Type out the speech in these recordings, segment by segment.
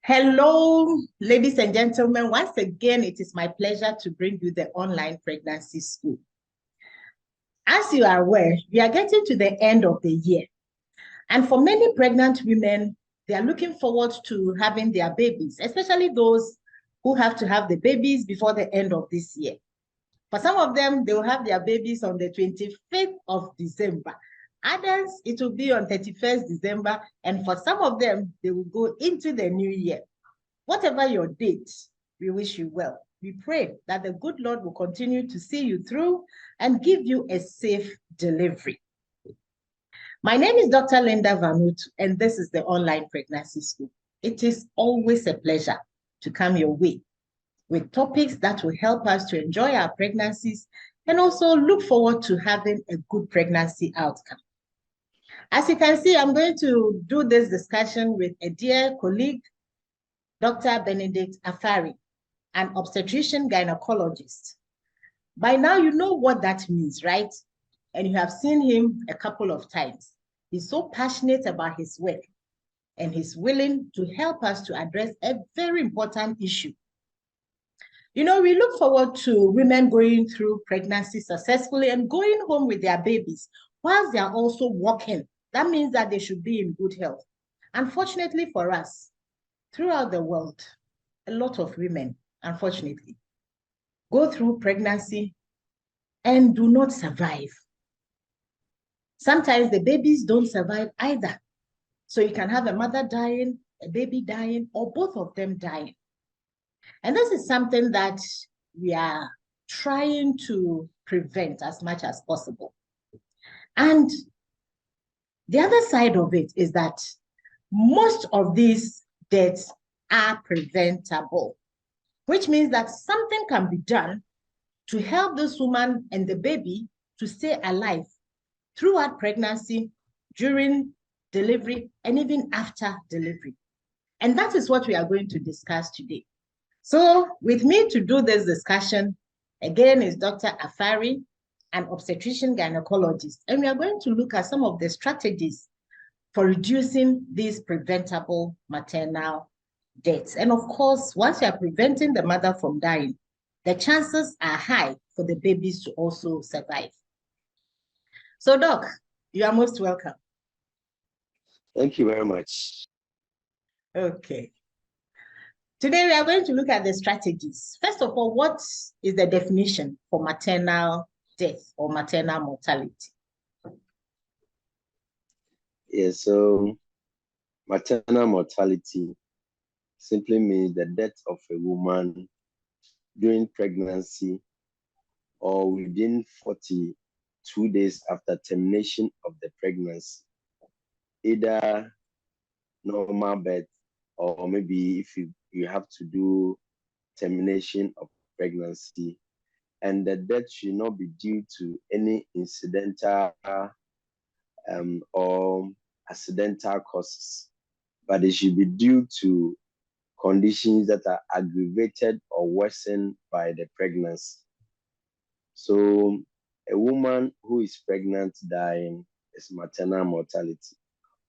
Hello, ladies and gentlemen. Once again, it is my pleasure to bring you the online pregnancy school. As you are aware, we are getting to the end of the year. And for many pregnant women, they are looking forward to having their babies, especially those who have to have the babies before the end of this year. For some of them, they will have their babies on the 25th of December. Others, it will be on 31st December. And for some of them, they will go into the new year. Whatever your date, we wish you well. We pray that the good Lord will continue to see you through and give you a safe delivery. My name is Dr. Linda Vanutu, and this is the Online Pregnancy School. It is always a pleasure to come your way with topics that will help us to enjoy our pregnancies and also look forward to having a good pregnancy outcome. As you can see, I'm going to do this discussion with a dear colleague, Dr. Benedict Afari, an obstetrician gynecologist. By now, you know what that means, right? And you have seen him a couple of times. He's so passionate about his work, and he's willing to help us to address a very important issue. You know, we look forward to women going through pregnancy successfully and going home with their babies whilst they are also working. That means that they should be in good health. Unfortunately for us, throughout the world, a lot of women, unfortunately, go through pregnancy and do not survive. Sometimes the babies don't survive either. So you can have a mother dying, a baby dying, or both of them dying. And this is something that we are trying to prevent as much as possible. And the other side of it is that most of these deaths are preventable, which means that something can be done to help this woman and the baby to stay alive throughout pregnancy, during delivery, and even after delivery. And that is what we are going to discuss today. So with me to do this discussion, again, is Dr. Afari, an obstetrician gynecologist. And we are going to look at some of the strategies for reducing these preventable maternal deaths. And of course, once you are preventing the mother from dying, the chances are high for the babies to also survive. So, Doc, you are most welcome. Thank you very much. Okay. Today, we are going to look at the strategies. First of all, what is the definition for maternal death or maternal mortality? Yes, so maternal mortality simply means the death of a woman during pregnancy or within 42 days after termination of the pregnancy, either normal birth or maybe if you have to do termination of pregnancy, and the death should not be due to any incidental or accidental causes, but it should be due to conditions that are aggravated or worsened by the pregnancy. So a woman who is pregnant dying is maternal mortality,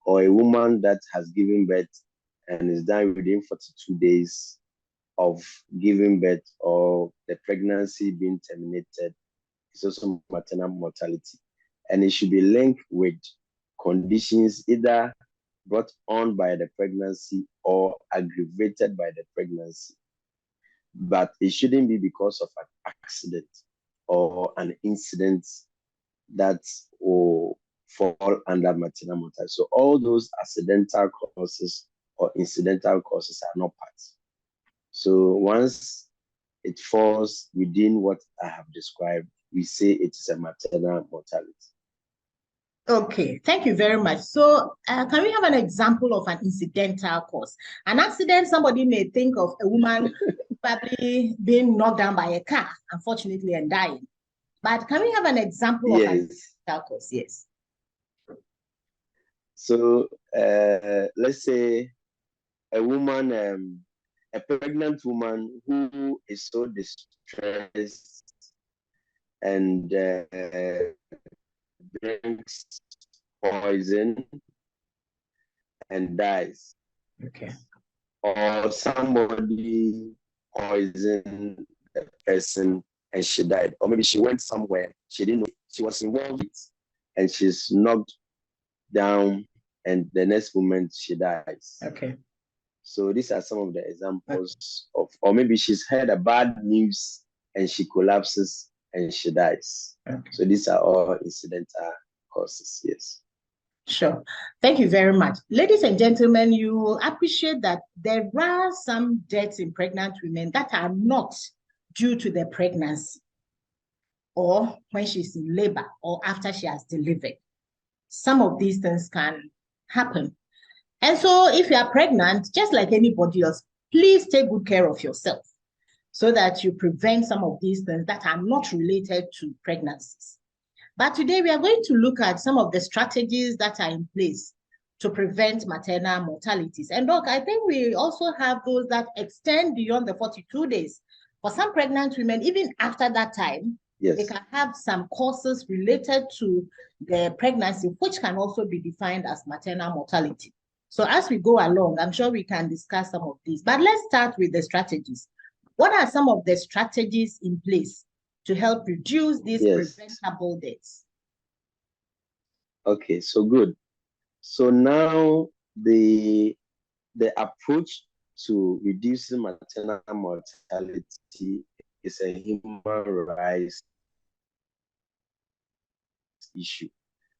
or a woman that has given birth and is dying within 42 days of giving birth or the pregnancy being terminated is also maternal mortality. And it should be linked with conditions either brought on by the pregnancy or aggravated by the pregnancy. But it shouldn't be because of an accident or an incident that will fall under maternal mortality. So all those accidental causes or incidental causes are not part. So once it falls within what I have described, we say it is a maternal mortality. Okay, thank you very much. So can we have an example of an incidental cause? An accident, somebody may think of a woman probably being knocked down by a car, unfortunately, and dying. But can we have an example of an incidental cause? Yes. So let's say a woman, a pregnant woman who is so distressed and drinks poison and dies. Okay. or somebody poisoned the person and she died, or maybe she went somewhere she didn't know she was involved with, and she's knocked down, and the next moment she dies. Okay. So these are some of the examples of, or maybe she's heard a bad news and she collapses and she dies. Okay. So these are all incidental causes. Yes. Sure. Thank you very much. Ladies and gentlemen, you will appreciate that there are some deaths in pregnant women that are not due to the pregnancy or when she's in labor or after she has delivered. Some of these things can happen. And so if you are pregnant, just like anybody else, please take good care of yourself so that you prevent some of these things that are not related to pregnancies. But today we are going to look at some of the strategies that are in place to prevent maternal mortalities. And look, I think we also have those that extend beyond the 42 days. For some pregnant women, even after that time, yes, they can have some causes related to the pregnancy, which can also be defined as maternal mortality. So as we go along, I'm sure we can discuss some of these. But let's start with the strategies. What are some of the strategies in place to help reduce these preventable deaths? Okay, so good. So now the approach to reducing maternal mortality is a human rights issue.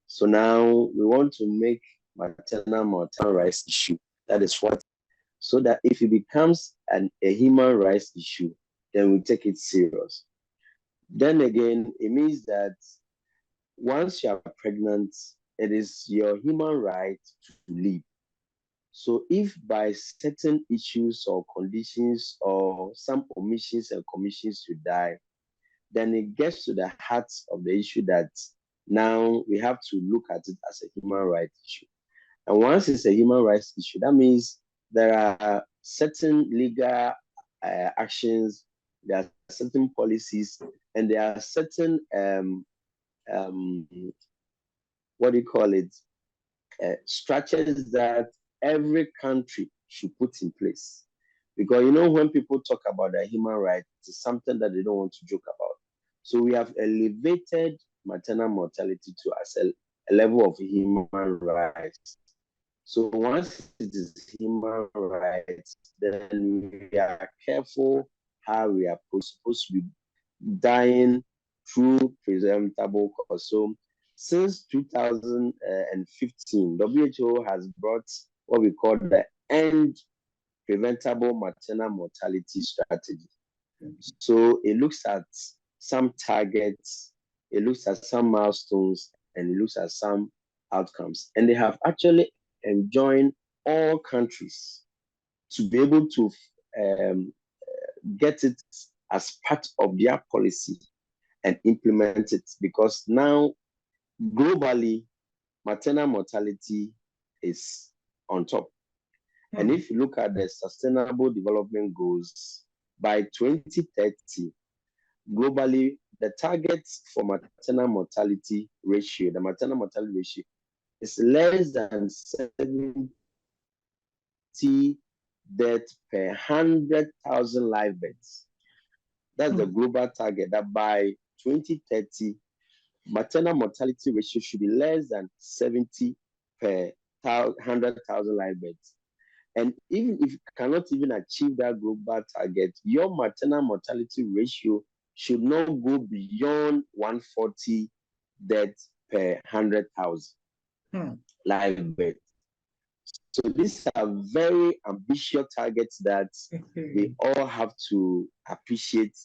So now we want to make maternal mortality rights issue. That is what, so that if it becomes a human rights issue, then we take it serious. Then again, it means that once you are pregnant, it is your human right to live. So if by certain issues or conditions or some omissions and commissions you die, then it gets to the heart of the issue that now we have to look at it as a human rights issue. And once it's a human rights issue, that means there are certain legal actions, there are certain policies, and there are certain what do you call it? Structures that every country should put in place. Because when people talk about the human rights, it's something that they don't want to joke about. So we have elevated maternal mortality to as a level of human rights. So once it is human rights, then we are careful how we are supposed to be dying through preventable cause. So since 2015, WHO has brought what we call the End Preventable Maternal Mortality Strategy. So it looks at some targets, it looks at some milestones, and it looks at some outcomes. And they have actually enjoined all countries to be able to get it as part of their policy and implement it, because now globally maternal mortality is on top. And if you look at the Sustainable Development Goals, by 2030, globally, the targets for maternal mortality ratio, the maternal mortality ratio, is less than 70 deaths per 100,000 live births. That's the global target, that by 2030, maternal mortality ratio should be less than 70 per 100,000 live births. And even if you cannot even achieve that global target, your maternal mortality ratio should not go beyond 140 deaths per 100,000 live births. So these are very ambitious targets that we all have to appreciate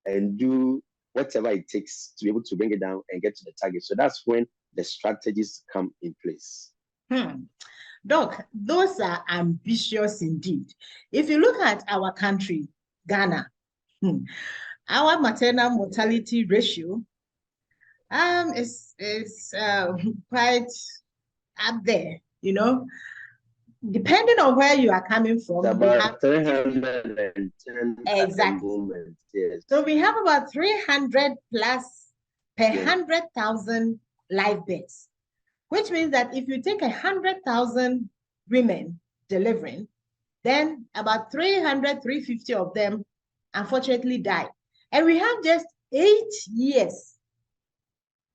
and do whatever it takes to be able to bring it down and get to the target. So that's when the strategies come in place. Doc, those are ambitious indeed. If you look at our country, Ghana, our maternal mortality ratio is quite up there, Depending on where you are coming from, it's about 310 exactly. Moment, yes. So we have about 300 plus per 100,000 live births, which means that if you take 100,000 women delivering, Then about 300, 350 of them unfortunately died. And we have just 8 years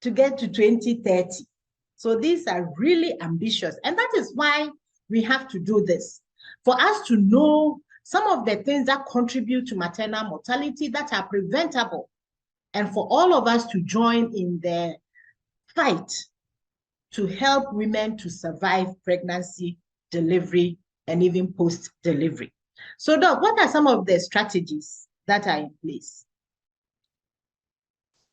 to get to 2030. So these are really ambitious. And that is why we have to do this. For us to know some of the things that contribute to maternal mortality that are preventable, and for all of us to join in the fight to help women to survive pregnancy, delivery, and even post-delivery. So, Doc, what are some of the strategies that are in place?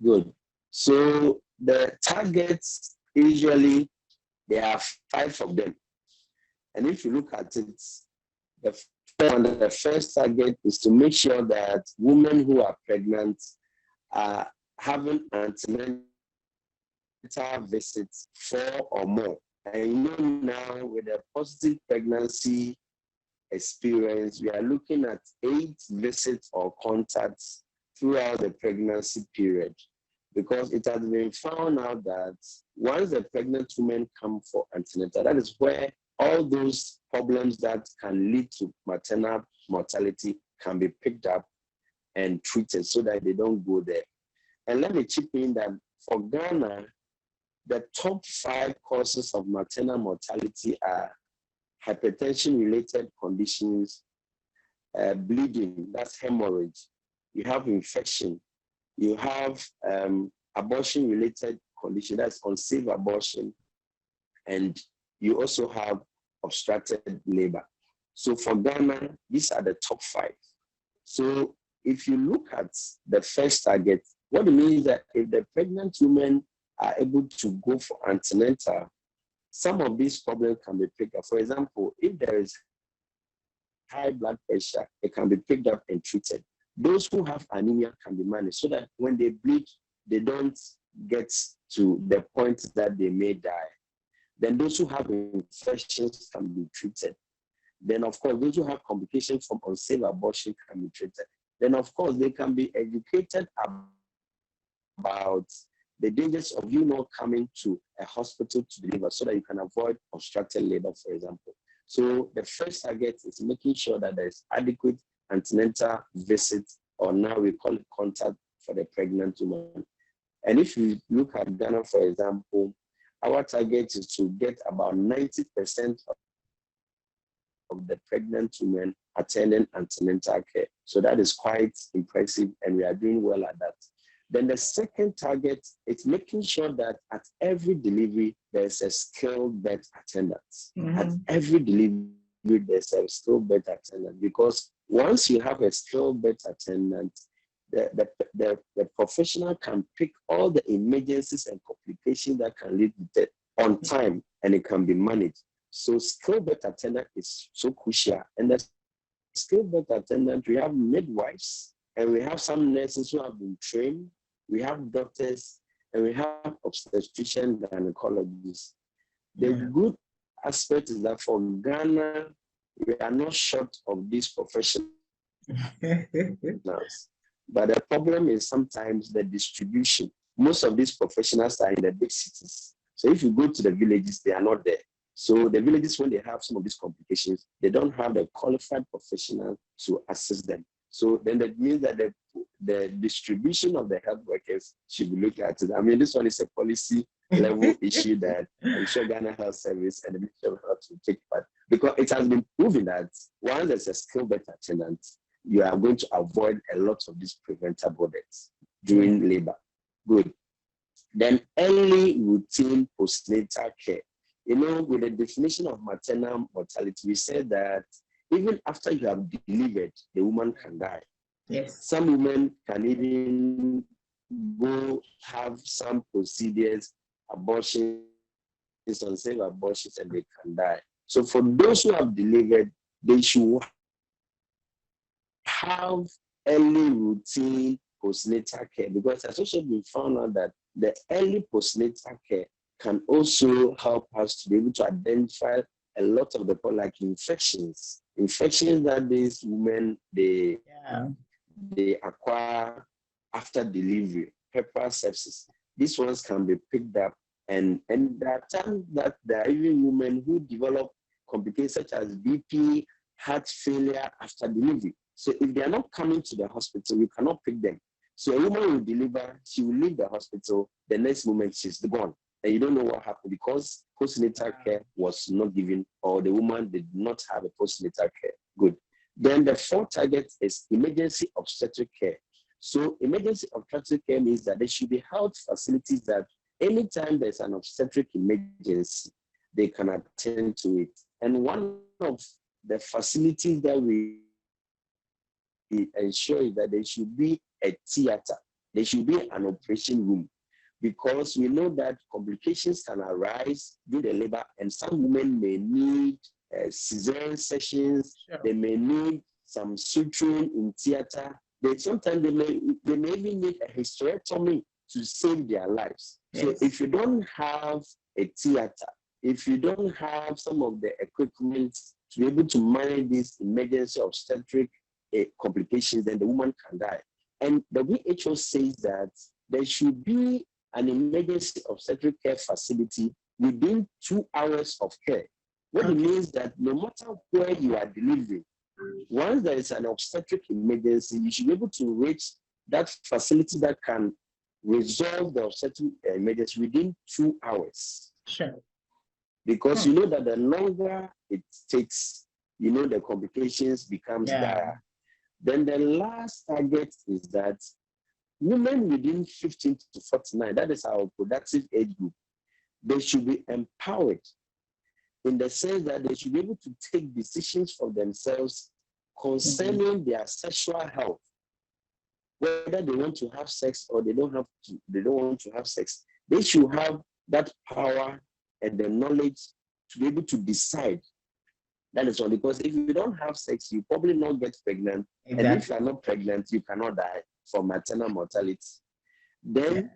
Good. So the targets, usually there are 5 of them. And if you look at it, the first target is to make sure that women who are pregnant are having antenatal visits 4 or more. And you know, now with a positive pregnancy experience, we are looking at 8 visits or contacts throughout the pregnancy period, because it has been found out that once the pregnant women come for antenatal, that is where all those problems that can lead to maternal mortality can be picked up and treated so that they don't go there. And let me chip in that for Ghana, the top 5 causes of maternal mortality are hypertension-related conditions, bleeding, that's hemorrhage, you have infection, you have abortion-related condition, that's unsafe abortion, and you also have obstructed labor. So for Ghana, these are the top 5. So if you look at the first target, what it means that if the pregnant women are able to go for antenatal, some of these problems can be picked up. For example, if there is high blood pressure, it can be picked up and treated. Those who have anemia can be managed so that when they bleed, they don't get to the point that they may die. Then those who have infections can be treated. Then, of course, those who have complications from unsafe abortion can be treated. Then, of course, they can be educated about the dangers of you not coming to a hospital to deliver so that you can avoid obstructed labor, for example. So the first target is making sure that there is adequate antenatal visit, or now we call it contact, for the pregnant woman. And if you look at Ghana, for example, our target is to get about 90% of the pregnant women attending antenatal care. So that is quite impressive, and we are doing well at that. Then the second target is making sure that at every delivery, there's a skilled birth attendant. Mm-hmm. At every delivery, there's a skilled birth attendant, because once you have a skilled birth attendant, the professional can pick all the emergencies and complications that can lead to death on time, and it can be managed. So skilled birth attendant is so crucial. And the skilled birth attendant, we have midwives, and we have some nurses who have been trained. We have doctors, and we have obstetricians and gynecologists. The good aspect is that for Ghana, we are not short of these professionals. But the problem is sometimes the distribution. Most of these professionals are in the big cities. So if you go to the villages, they are not there. So the villages, when they have some of these complications, they don't have the qualified professional to assist them. So then that means that the distribution of the health workers should be looked at. I mean, this one is a policy level issue that I'm sure Ghana Health Service and the Ministry of Health will take part, because it has been proven that once there's a skilled birth attendant, you are going to avoid a lot of these preventable deaths during labor. Good. Then early routine postnatal care. You know, with the definition of maternal mortality, we said that even after you have delivered, the woman can die. Yes. Some women can even go have some procedures, abortions, unsafe abortions, and they can die. So for those who have delivered, they should have early routine postnatal care, because it's also been found out that the early postnatal care can also help us to be able to identify a lot of the problems, like infections that these women they acquire after delivery, pepper sepsis. These ones can be picked up, and there are times that there are even women who develop complications such as BP, heart failure after delivery. So if they are not coming to the hospital, you cannot pick them. So a woman will deliver, she will leave the hospital, the next moment she's gone. And you don't know what happened because postnatal care was not given, or the woman did not have a postnatal care. Good. Then the fourth target is emergency obstetric care. So emergency obstetric care means that there should be health facilities that anytime there's an obstetric emergency, they can attend to it. And one of the facilities that we ensure is that there should be a theater. There should be an operation room, because we know that complications can arise during the labor, and some women may need cesarean sessions. Sure. They may need some suturing in theater. Sometimes they may even need a hysterectomy to save their lives. Yes. So if you don't have a theater, if you don't have some of the equipment to be able to manage these emergency obstetric complications, then the woman can die. And the WHO says that there should be an emergency obstetric care facility within 2 hours of care. What it means that no matter where you are delivering, once there is an obstetric emergency, you should be able to reach that facility that can resolve the obstetric emergency within 2 hours. Sure. Because you know that the longer it takes, you know, the complications becomes dire. Then the last target is that women within 15 to 49, that is our productive age group, they should be empowered in the sense that they should be able to take decisions for themselves concerning their sexual health, whether they want to have sex or they don't want to have sex. They should have that power and the knowledge to be able to decide. That is all, because if you don't have sex, you probably not get pregnant. Exactly. And if you are not pregnant, you cannot die from maternal mortality. Then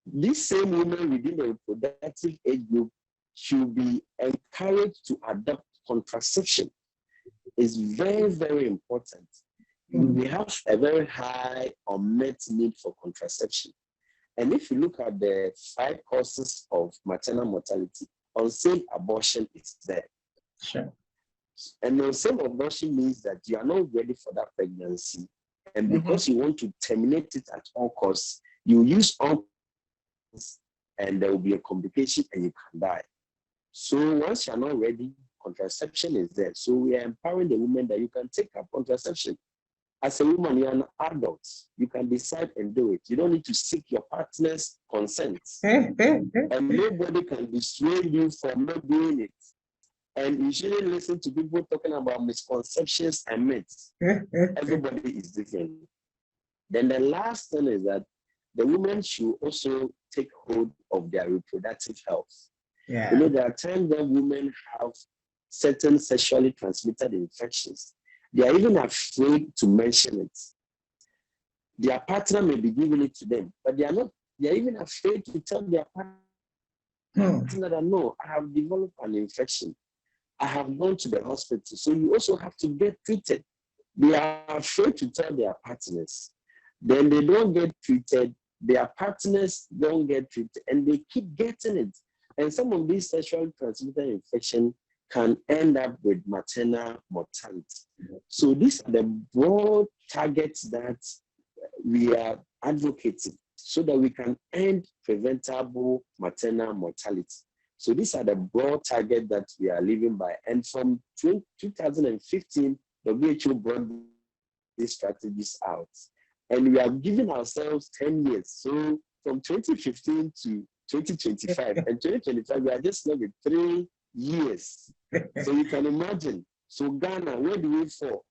these same women within the reproductive age group should be encouraged to adopt contraception. It's very, very important. We have a very high unmet need for contraception. And if you look at the 5 causes of maternal mortality, unsafe abortion is there. Sure. And unsafe abortion means that you are not ready for that pregnancy. And because you want to terminate it at all costs, you use all and there will be a complication and you can die. So once you're not ready, contraception is there. So we are empowering the women that you can take up contraception. As a woman, you're an adult. You can decide and do it. You don't need to seek your partner's consent. And nobody can dissuade you from not doing it. And you shouldn't listen to people talking about misconceptions and myths. Everybody is different. Then the last thing is that the women should also take hold of their reproductive health. Yeah. You know, there are times when women have certain sexually transmitted infections. They are even afraid to mention it. Their partner may be giving it to them, but they are even afraid to tell their partner that, no, I have developed an infection. I have gone to the hospital. So you also have to get treated. They are afraid to tell their partners. Then they don't get treated. Their partners don't get treated, and they keep getting it. And some of these sexually transmitted infections can end up with maternal mortality. So these are the broad targets that we are advocating so that we can end preventable maternal mortality. So these are the broad targets that we are living by. And from 2015, WHO brought these strategies out. And we are giving ourselves 10 years. So from 2015 to 2025, and 2025, we are just left with 3 years. So you can imagine. So Ghana, where do we fall?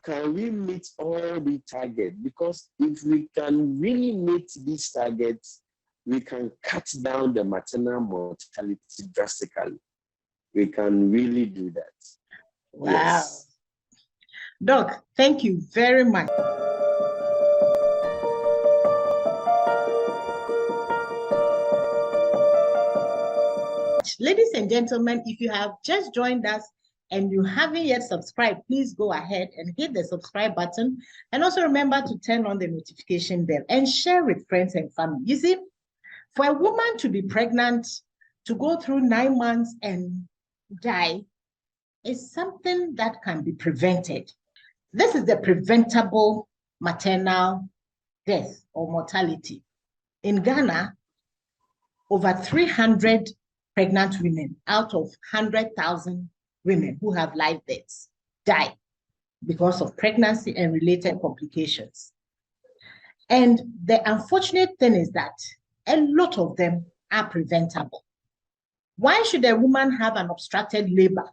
Can we meet all the targets? Because if we can really meet these targets, we can cut down the maternal mortality drastically. We can really do that. Wow. Yes. Doc, thank you very much. Ladies and gentlemen, if you have just joined us and you haven't yet subscribed, please go ahead and hit the subscribe button. And also remember to turn on the notification bell and share with friends and family. You see, for a woman to be pregnant, to go through 9 months and die, is something that can be prevented. This is the preventable maternal death or mortality. In Ghana, over 300 pregnant women out of 100,000 women who have live births die because of pregnancy and related complications. And the unfortunate thing is that a lot of them are preventable. Why should a woman have an obstructed labor?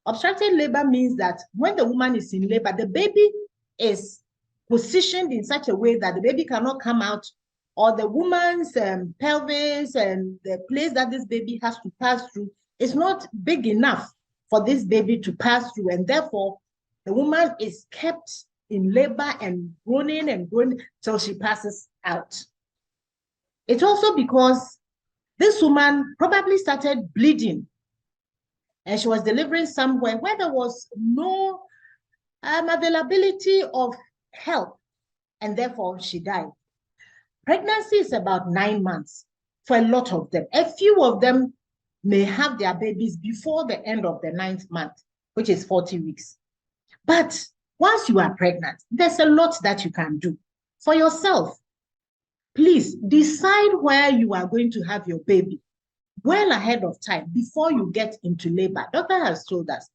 Obstructed labor means that when the woman is in labor, the baby is positioned in such a way that the baby cannot come out, or the woman's pelvis and the place that this baby has to pass through is not big enough for this baby to pass through. And therefore, the woman is kept in labor and groaning till she passes out. It's also because this woman probably started bleeding and she was delivering somewhere where there was no availability of help, and therefore she died. Pregnancy is about 9 months for a lot of them. A few of them may have their babies before the end of the 9th month, which is 40 weeks. But once you are pregnant, there's a lot that you can do for yourself. Please decide where you are going to have your baby well ahead of time before you get into labor. Doctor has told us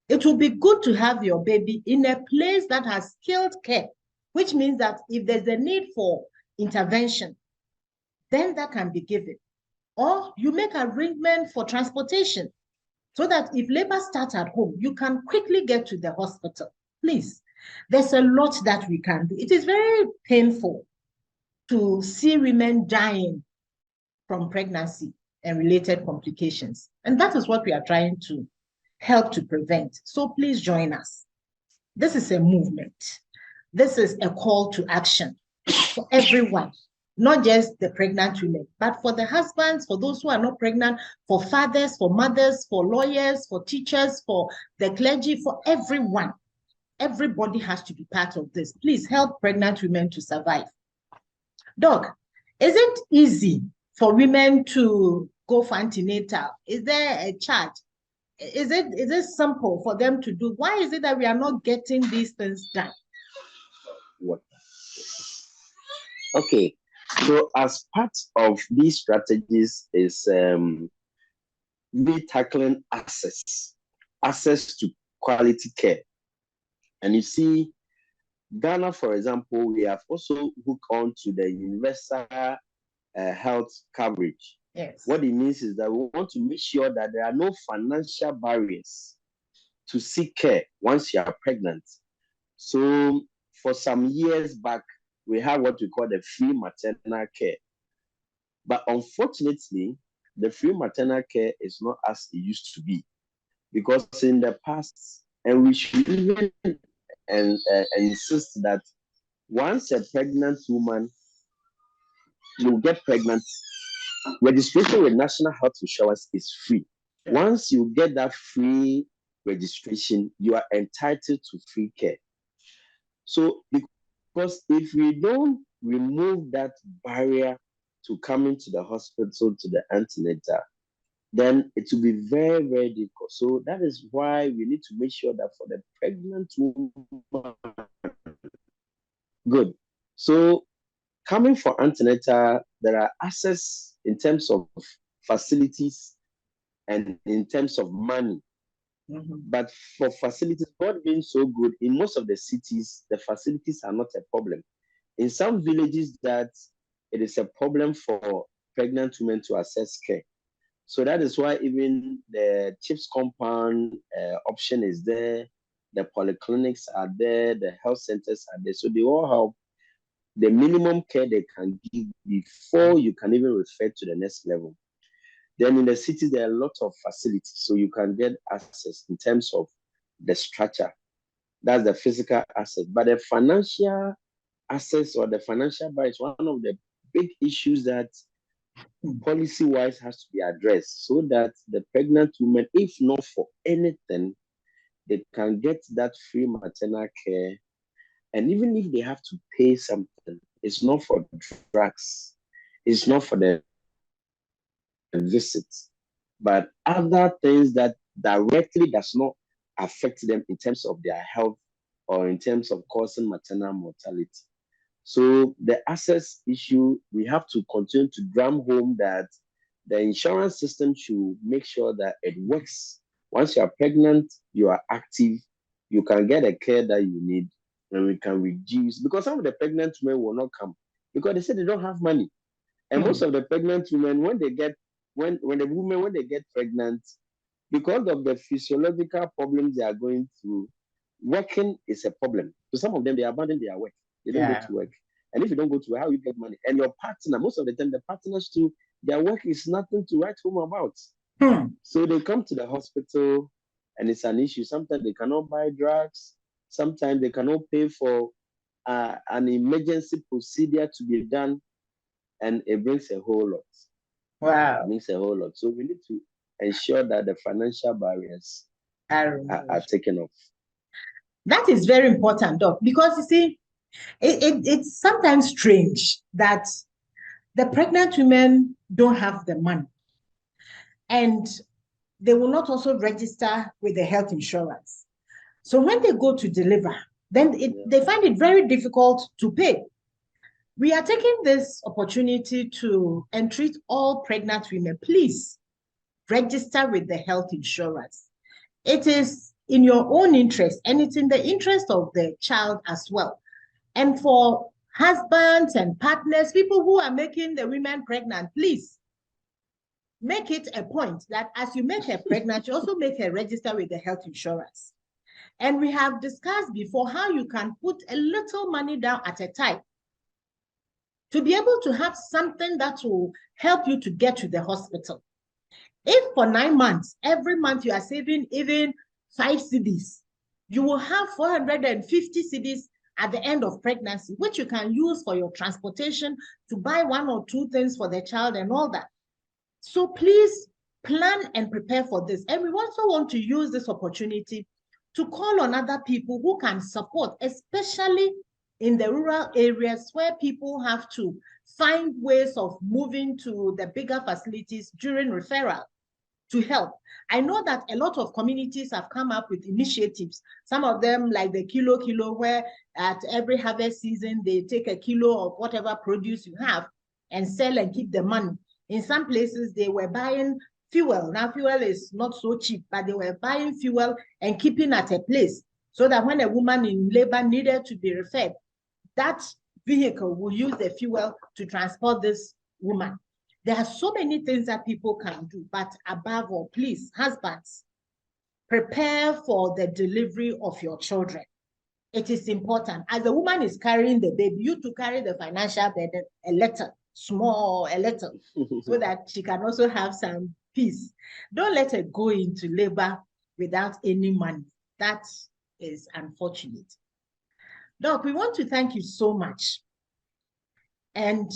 it will be good to have your baby in a place that has skilled care, which means that if there's a need for intervention, then that can be given. Or you make arrangement for transportation so that if labor starts at home, you can quickly get to the hospital. Please, there's a lot that we can do. It is very painful to see women dying from pregnancy and related complications. And that is what we are trying to help to prevent. So please join us. This is a movement. This is a call to action for everyone, not just the pregnant women, but for the husbands, for those who are not pregnant, for fathers, for mothers, for lawyers, for teachers, for the clergy, for everyone. Everybody has to be part of this. Please help pregnant women to survive. Doc, is it easy for women to go for antenatal? Is there a charge? Is it simple for them to do? Why is it that we are not getting these things done? What? Okay, so as part of these strategies is we tackling access to quality care. And you see, Ghana, for example, we have also hooked on to the universal health coverage. Yes. What it means is that we want to make sure that there are no financial barriers to seek care once you are pregnant. So for some years back, we have what we call the free maternal care. But unfortunately, the free maternal care is not as it used to be. Because in the past, and we should even insist that once a pregnant woman will get pregnant, registration with National Health Insurance is free. Once you get that free registration, you are entitled to free care. So, because if we don't remove that barrier to coming to the hospital, to the antenatal, then it will be very, very difficult. So that is why we need to make sure that for the pregnant woman, good. So coming for antenatal, there are access in terms of facilities and in terms of money. Mm-hmm. But for facilities, God being so good, in most of the cities, the facilities are not a problem. In some villages, that it is a problem for pregnant women to access care. So that is why even the chief's compound option is there, the polyclinics are there, the health centers are there. So they all have the minimum care they can give before you can even refer to the next level. Then in the cities, there are a lot of facilities, so you can get access in terms of the structure. That's the physical access. But the financial access or the financial barrier is one of the big issues that policy-wise has to be addressed so that the pregnant women, if not for anything, they can get that free maternal care. And even if they have to pay something, it's not for drugs, it's not for the visits, but other things that directly does not affect them in terms of their health or in terms of causing maternal mortality. So the access issue, we have to continue to drum home that the insurance system should make sure that it works. Once you are pregnant, you are active, you can get the care that you need, and we can reduce, because some of the pregnant women will not come because they say they don't have money. And most of the pregnant women, when they get when they get pregnant, because of the physiological problems they are going through, working is a problem. So some of them, they abandon their work. They don't go to work. And if you don't go to work, how you get money? And your partner, most of the time, the partners too, their work is nothing to write home about. So they come to the hospital and it's an issue. Sometimes they cannot buy drugs. Sometimes they cannot pay for an emergency procedure to be done. And it brings a whole lot. Wow. It brings a whole lot. So we need to ensure that the financial barriers are taken off. That is very important, Doc, because you see, it's sometimes strange that the pregnant women don't have the money and they will not also register with the health insurance. So when they go to deliver, then they find it very difficult to pay. We are taking this opportunity to entreat all pregnant women, please register with the health insurance. It is in your own interest and it's in the interest of the child as well. And for husbands and partners, people who are making the women pregnant, please make it a point that as you make her pregnant, you also make her register with the health insurance. And we have discussed before how you can put a little money down at a time to be able to have something that will help you to get to the hospital. If for 9 months, every month you are saving even 5 cedis, you will have 450 cedis at the end of pregnancy, which you can use for your transportation to buy 1 or 2 things for the child and all that. So please plan and prepare for this. And we also want to use this opportunity to call on other people who can support, especially in the rural areas where people have to find ways of moving to the bigger facilities during referral to help. I know that a lot of communities have come up with initiatives. Some of them, like the kilo, where at every harvest season, they take a kilo of whatever produce you have and sell and keep the money. In some places, they were buying fuel. Now, fuel is not so cheap, but they were buying fuel and keeping at a place so that when a woman in labor needed to be referred, that vehicle will use the fuel to transport this woman. There are so many things that people can do, but above all, please, husbands, prepare for the delivery of your children. It is important. As the woman is carrying the baby, you to carry the financial burden a little, so that she can also have some peace. Don't let her go into labor without any money. That is unfortunate. Doc, we want to thank you so much. And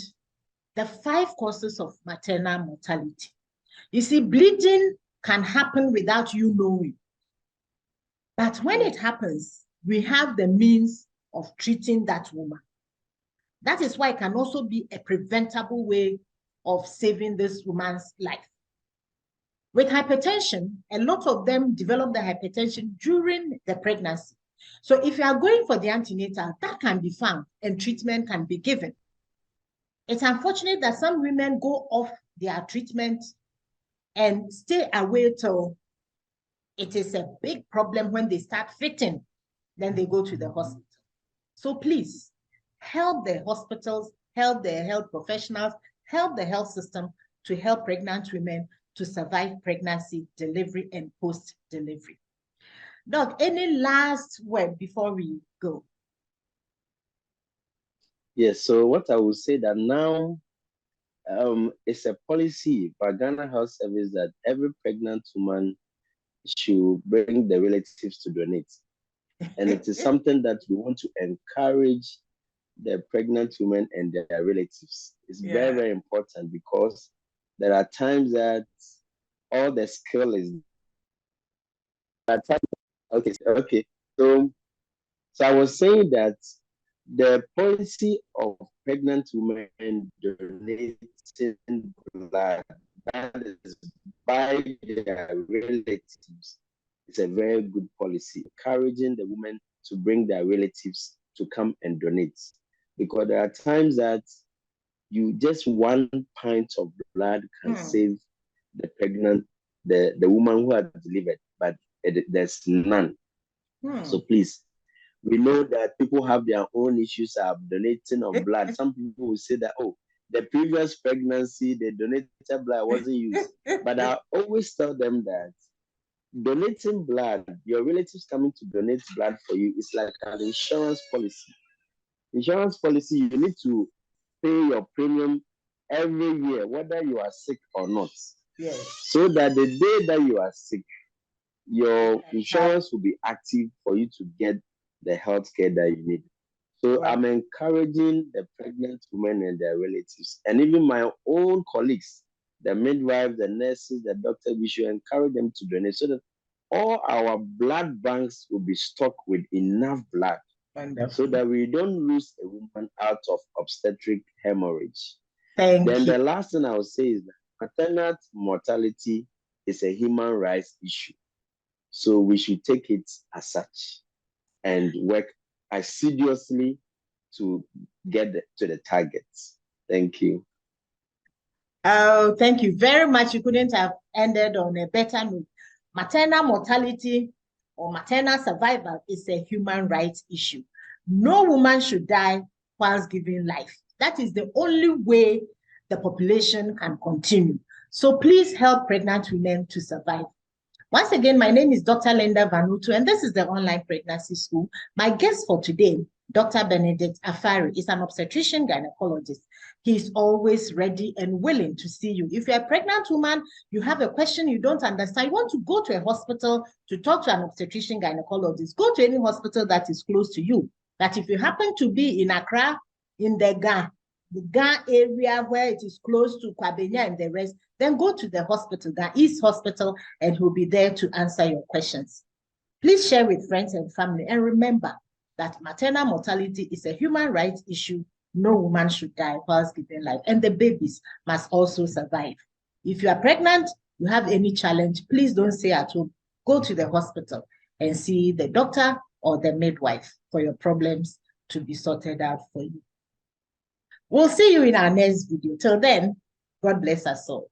the 5 causes of maternal mortality. You see, bleeding can happen without you knowing. But when it happens, we have the means of treating that woman. That is why it can also be a preventable way of saving this woman's life. With hypertension, a lot of them develop the hypertension during the pregnancy. So if you are going for the antenatal, that can be found and treatment can be given. It's unfortunate that some women go off their treatment and stay away till it is a big problem. When they start fitting, then they go to the hospital. So please help the hospitals, help the health professionals, help the health system to help pregnant women to survive pregnancy, delivery, and post-delivery. Doc, any last word before we go? Yes, so what I would say that now it's a policy by Ghana Health Service that every pregnant woman should bring the relatives to donate. And it is something that we want to encourage the pregnant women and their relatives. It's very, very important because there are times that all the skill is okay. So I was saying that the policy of pregnant women donating blood, that is by their relatives, It's a very good policy, encouraging the women to bring their relatives to come and donate. Because there are times that you just 1 pint of blood can save the pregnant, the woman who had delivered, but there's none. So please, we know that people have their own issues of donating of blood. Some people will say that, oh, the previous pregnancy, the donated blood wasn't used. But I always tell them that donating blood, your relatives coming to donate blood for you, is like an insurance policy. Insurance policy, you need to pay your premium every year, whether you are sick or not. Yes. So that the day that you are sick, your insurance will be active for you to get the health care that you need. So Wow. I'm encouraging the pregnant women and their relatives, and even my own colleagues, the midwives, the nurses, the doctors, we should encourage them to donate so that all our blood banks will be stocked with enough blood. Wonderful. So that we don't lose a woman out of obstetric hemorrhage. Thank Then you. the last thing I would say is that maternal mortality is a human rights issue. So we should take it as such and work assiduously to get to the targets. Thank you. Oh, thank you very much. You couldn't have ended on a better note. Maternal mortality or maternal survival is a human rights issue. No woman should die whilst giving life. That is the only way the population can continue. So please help pregnant women to survive. Once again, my name is Dr. Linda Vanutu, and this is the Online Pregnancy School. My guest for today, Dr. Benedict Afari, is an obstetrician gynecologist. He is always ready and willing to see you. If you're a pregnant woman, you have a question you don't understand, you want to go to a hospital to talk to an obstetrician gynecologist, go to any hospital that is close to you. That if you happen to be in Accra, in the Ga area where it is close to Kwabenya and the rest, then go to the hospital, the East Hospital, and he'll be there to answer your questions. Please share with friends and family, and remember that maternal mortality is a human rights issue. No woman should die whilst giving life, and the babies must also survive. If you are pregnant, you have any challenge, please don't stay at home. Go to the hospital and see the doctor or the midwife for your problems to be sorted out for you. We'll see you in our next video. Till then, God bless us all.